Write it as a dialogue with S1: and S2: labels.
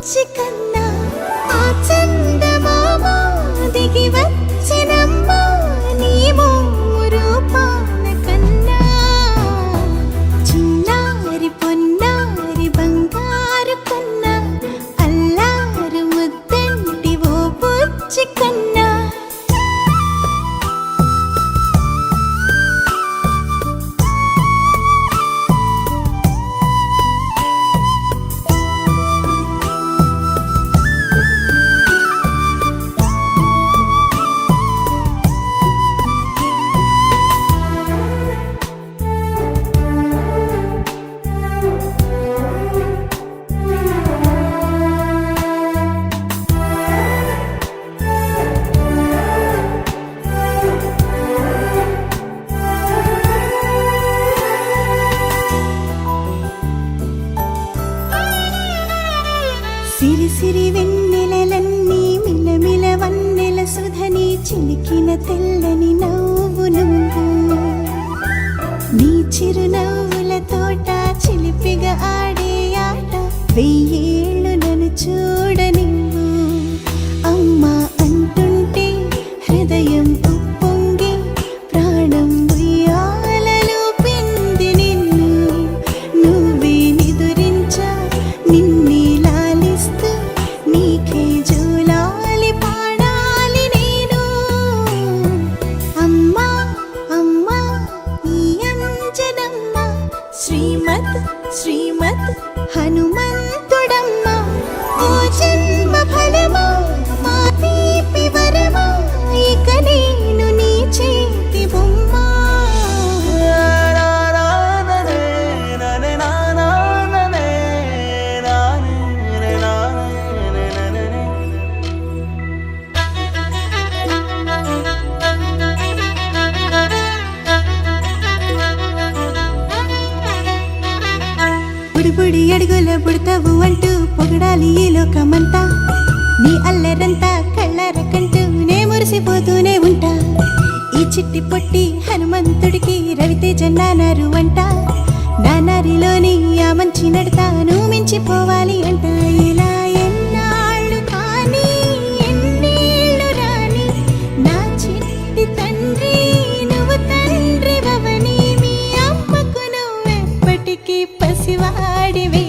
S1: బుచ్చి కన్నా ఆ చందమామ దిగి వచ్చినమ్మా నీ రూపాన కన్నా చిన్నారి పొన్నారి బంగారు కన్నా అల్లారు ముద్దంటి ఓ బుచ్చి కన్నా సిరి సిరి వెన్నెలలన్నీ మిలమిల వన్నెల సుధని చిలికిన తెల్లని నవ్వు నువ్వు నీ చిరునవ్వుల తోట చిలిపిగా ఆడే ఆట వెయ్యేళ్ళు నన్ను చూడనివ్వు అమ్మా అంటుంటే హృదయం ఉప్పొంగి ప్రాణం ఉయ్యాలలో పిండి నిన్ను నువ్వే నిదురించా నిన్నే నీకే జూలాలి పాడాలి నేను అమ్మా అమ్మా ఈ అంజనమ్మ శ్రీమత్ శ్రీమత్ హనుమంతుడమ్మ ఓ జన్మ ఫలమా మా తీపి వరమా ఇక నేను నీ చేతి బొమ్మ బుడి అడుగుల బుడతావు అంటూ పొగడాలి ఈ లోకమంతా నీ అల్లరంతా కళ్ళరకంటూ నే మురిసిపోతూనే ఉంటా ఈ చిట్టి పొట్టి హనుమంతుడికి రవితేజ నానారు అంట నానారిలోని ఆ మంచి నడతాను మించిపోవాలి అంట ఇలా ఎన్నాళ్ళు కానీ ఎన్నేళ్ళు రాని నా చిట్టి తండ్రి నువ్వు తండ్రి భవని మీ అమ్మకు నువ్వెప్పటికీ పసివాడివి